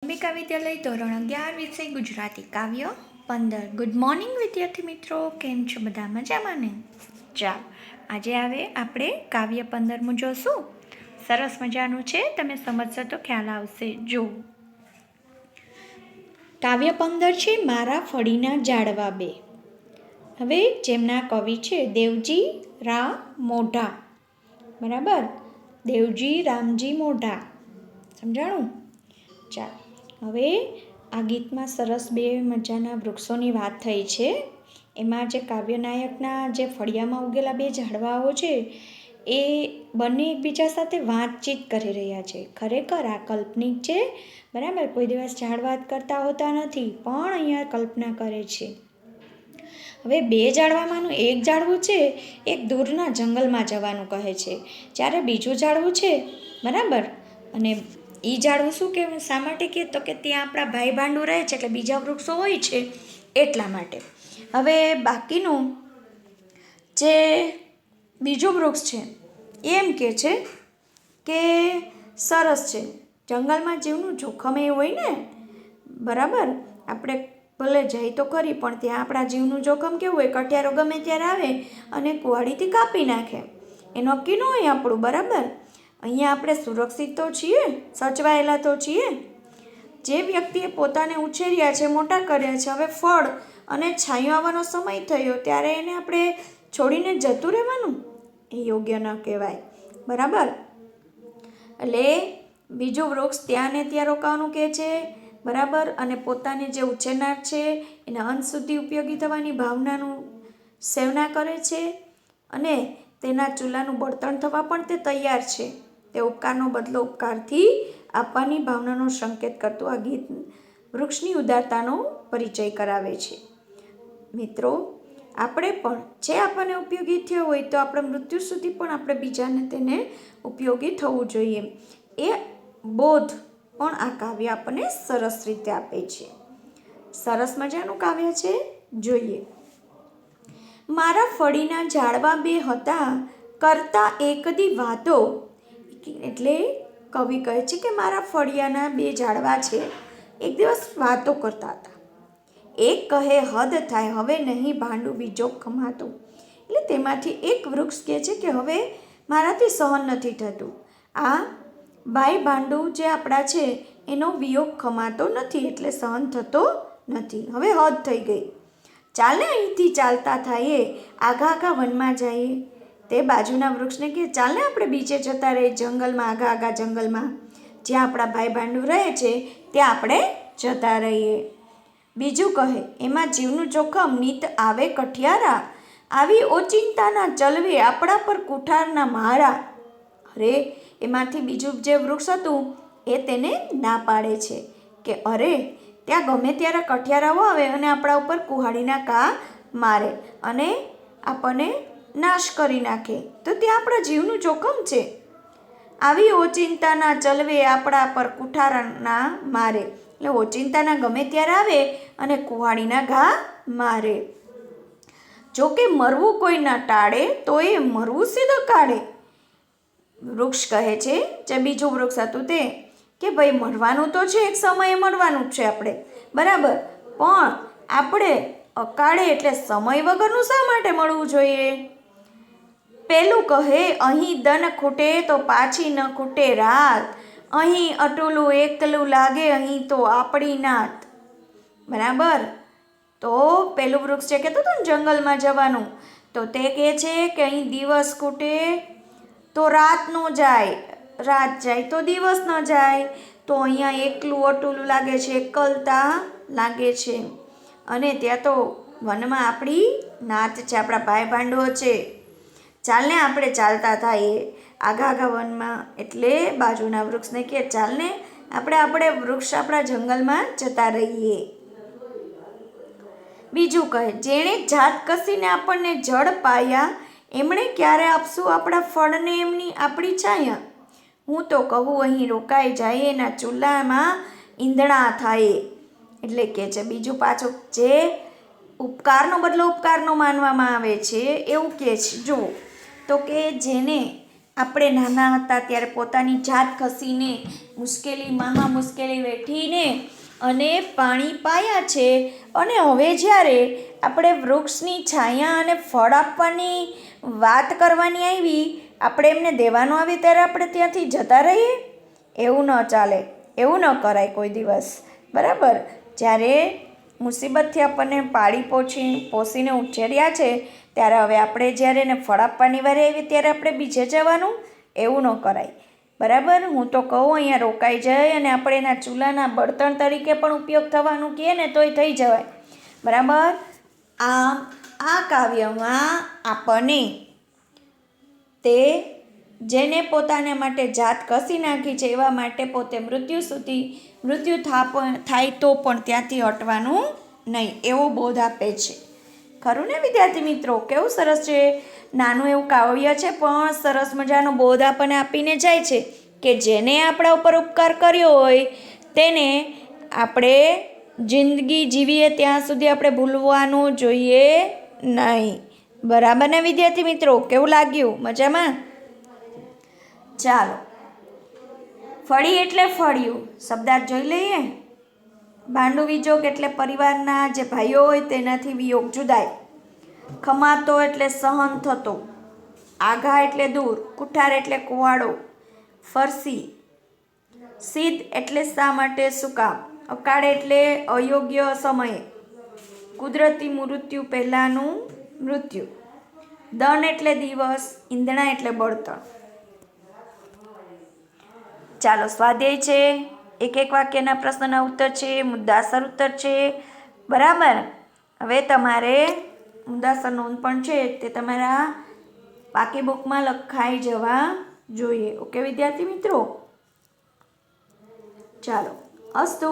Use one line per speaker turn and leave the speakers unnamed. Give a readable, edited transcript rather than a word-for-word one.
અંબિકા વિદ્યાલય ધોરણ 11 વિષય ગુજરાતી કાવ્ય 15. ગુડ મોર્નિંગ વિદ્યાર્થી મિત્રો, કેમ છો બધા? મજામાં ને? ચાલ, આજે આપણે કાવ્ય 15 જોશું. સરસ મજાનું છે, તમે સમજશો તો ખ્યાલ આવશે. જો કાવ્ય 15 છે મારા ફળીના ઝાડવા બે. હવે જેમના કવિ છે દેવજી રામ મોઢા. બરાબર, દેવજી રામજી મોઢા. સમજાણું? ચાલ, હવે આ ગીતમાં સરસ બે મજાના વૃક્ષોની વાત થઈ છે. એમાં જે કાવ્યનાયકના જે ફળિયામાં ઉગેલા બે ઝાડવાઓ છે એ બંને એકબીજા સાથે વાતચીત કરી રહ્યા છે. ખરેખર આ કાલ્પનિક છે, બરાબર. કોઈ દિવસ ઝાડ વાત કરતા હોતા નથી, પણ અહીંયા કલ્પના કરે છે. હવે બે ઝાડવામાંનું એક ઝાડવું છે એક દૂરના જંગલમાં જવાનું કહે છે, જ્યારે બીજું ઝાડવું છે, બરાબર, અને એ ઝાડવું શું કે શા માટે કહે તો કે ત્યાં આપણા ભાઈ ભાંડું રહે છે, એટલે બીજા વૃક્ષો હોય છે એટલા માટે. હવે બાકીનું જે બીજું વૃક્ષ છે એમ કહે છે કે સરસ છે, જંગલમાં જીવનું જોખમ એ હોય ને, બરાબર. આપણે ભલે જઈ તો ખરી, પણ ત્યાં આપણા જીવનું જોખમ કેવું હોય, કઠિયારો ગમે ત્યારે આવે અને કુહાડીથી કાપી નાખે, એ નક્કી ન હોય આપણું, બરાબર. અહીંયા આપણે સુરક્ષિત તો છીએ, સચવાયેલા તો છીએ. જે વ્યક્તિએ પોતાને ઉછેર્યા છે, મોટા કર્યા છે, હવે ફળ અને છાંયો આવવાનો સમય થયો ત્યારે એને આપણે છોડીને જતું રહેવાનું એ યોગ્ય ન કહેવાય, બરાબર. એટલે બીજું વૃક્ષ ત્યાં ને ત્યાં રોકાવાનું કહે છે, બરાબર, અને પોતાને જે ઉછેરનાર છે એના અંત સુધી ઉપયોગી થવાની ભાવનાનું સેવના કરે છે અને તેના ચૂલાનું બળતણ થવા પણ તે તૈયાર છે. તે ઉપકારનો બદલો ઉપકારથી આપવાની ભાવનાનો સંકેત કરતું આ ગીત વૃક્ષની ઉદારતાનો પરિચય કરાવે છે. મિત્રો, આપણે પણ જે આપણને ઉપયોગી થયો હોય તો આપણે મૃત્યુ સુધી પણ આપણે બીજાને તેને ઉપયોગી થવું જોઈએ. એ બોધ પણ આ કાવ્ય આપણને સરસ રીતે આપે છે. સરસ મજાનું કાવ્ય છે, જોઈએ. મારા ફળીના ઝાડવા બે હતા, કરતા એકદી વાતો. એટલે કવિ કહે છે કે મારા ફળિયાના બે ઝાડવા છે, એક દિવસ વાતો કરતા હતા. એક કહે હદ થાય, હવે નહીં ભાંડું બીજો ખમાતો. એટલે તેમાંથી એક વૃક્ષ કહે છે કે હવે મારાથી સહન નથી થતું, આ ભાઈ ભાંડું જે આપણા છે એનો વિયોગ ખમાતો નથી, એટલે સહન થતો નથી, હવે હદ થઈ ગઈ. ચાલે અહીંથી ચાલતા થઈએ, આઘા આઘા વનમાં જઈએ. તે બાજુના વૃક્ષને કહે ચાલને આપણે બીજે જતા રહીએ, જંગલમાં, આઘા આઘા જંગલમાં, જ્યાં આપણા ભાઈ ભાંડું રહે છે ત્યાં આપણે જતા રહીએ. બીજું કહે એમાં જીવનું જોખમ નીત આવે કઠિયારા, આવી ઓચિંતાના ચલવે આપણા પર કુઠારના મારા. અરે, એમાંથી બીજું જે વૃક્ષ હતું એ તેને ના પાડે છે કે અરે ત્યાં ગમે ત્યારે કઠિયારાઓ આવે અને આપણા ઉપર કુહાડીના ઘા મારે અને આપણને નાશ કરી નાખે, તો ત્યાં આપણા જીવનું જોખમ છે. આવી ઓચિંતાના ચલવે આપણા પર કુઠારના મારે, એટલે ઓચિંતાના ગમે ત્યારે આવે અને કુહાડીના ઘા મારે. જોકે મરવું કોઈ ના ટાળે, તો એ મરવું સીધો કાઢે. વૃક્ષ કહે છે, જે બીજું વૃક્ષ હતું તે, કે ભાઈ મરવાનું તો છે, એક સમયે મરવાનું જ છે આપણે, બરાબર, પણ આપણે અકાળે એટલે સમય વગરનું શા માટે મળવું જોઈએ? પેલું કહે અહીં દન ખૂટે તો પાછી ન ખૂટે રાત, અહીં અટુલું એકલું લાગે, અહીં તો આપણી નાત. બરાબર. તો પેલું વૃક્ષ જે કહેતું હતું ને જંગલમાં જવાનું, તો તે કહે છે કે અહીં દિવસ ખૂટે તો રાત ન જાય, રાત જાય તો દિવસ ન જાય, તો અહીંયા એકલું અટુલું લાગે છે, એકલતા લાગે છે, અને ત્યાં તો વનમાં આપણી નાત છે, આપણા ભાઈ ભાંડવો છે. ચાલને આપણે ચાલતા થઈએ આઘા આઘા વનમાં, એટલે બાજુના વૃક્ષને કહે ચાલને આપણે વૃક્ષ આપણા જંગલમાં જતા રહીએ. બીજું કહે જેણે જાત કસીને આપણને જળ પાયા, એમણે ક્યારે આપશું આપણા ફળને એમની આપણી છાયા. હું તો કહું અહીં રોકાઈ જાય, એના ચૂલામાં ઈંધણા થાય. એટલે કે છે બીજું પાછું જે ઉપકારનો બદલો ઉપકારનો માનવામાં આવે છે એવું કહે છે. જુઓ તો કે જેને આપણે નાના હતા ત્યારે પોતાની જાત ખસીને મહા મુશ્કેલી વેઠીને અને પાણી પાયા છે, અને હવે જ્યારે આપણે વૃક્ષની છાયા અને ફળ આપવાની વાત કરવાની આવી, આપણે એમને દેવાનું આવી ત્યારે આપણે ત્યાંથી જતા રહીએ? એવું ન ચાલે, એવું ન કરાય કોઈ દિવસ, બરાબર. જ્યારે મુસીબતથી આપણને પોષીને ઉછેર્યા છે, ત્યારે હવે આપણે જ્યારે એને ફળ આપવાની વારી આવી ત્યારે આપણે બીજે જવાનું, એવું ન કરાય, બરાબર. હું તો કહું અહીંયા રોકાઈ જાય અને આપણે એના ચૂલાના બળતણ તરીકે પણ ઉપયોગ થવાનું કહે ને તોય થઈ જવાય, બરાબર. આ કાવ્યમાં આપણને તે જેને પોતાના માટે જાત કસી નાખી છે એવા માટે પોતે મૃત્યુ થાય તો પણ ત્યાંથી હટવાનું નહીં, એવો બોધ આપે છે. ખરું ને વિદ્યાર્થી મિત્રો? કેવું સરસ છે, નાનું એવું કાવ્ય છે પણ સરસ મજાનો બોધ આપણને આપીને જાય છે કે જેને આપણા ઉપર ઉપકાર કર્યો હોય તેને આપણે જિંદગી જીવીએ ત્યાં સુધી આપણે ભૂલવાનું જોઈએ નહીં, બરાબર ને વિદ્યાર્થી મિત્રો? કેવું લાગ્યું? મજામાં? ચાલો, ફળી એટલે ફળિયું શબ્દાર્થ જોઈ લઈએ. ભાંડું વિજોગ એટલે પરિવારના જે ભાઈઓ હોય તેનાથી વિયોગ જુદાય. ખમાતો એટલે સહન થતો. આઘા એટલે દૂર. કુઠાર એટલે કુવાડો. ફરસી. સિદ્ધ એટલે શા માટે, શું કામ. અકાળ એટલે અયોગ્ય સમયે. કુદરતી મૃત્યુ પહેલાંનું મૃત્યુ. દન એટલે દિવસ. ઈંધણા એટલે બળતણ. ચાલો, સ્વાધ્યાય છે, એક વાક્યના પ્રશ્નના ઉત્તર છે, મુદ્દાસર ઉત્તર છે, બરાબર. હવે તમારે મુદ્દાસર નોંધ પણ છે તે તમારા પાકી બુકમાં લખાઈ જવા જોઈએ. ઓકે વિદ્યાર્થી મિત્રો? ચાલો, અસ્તુ.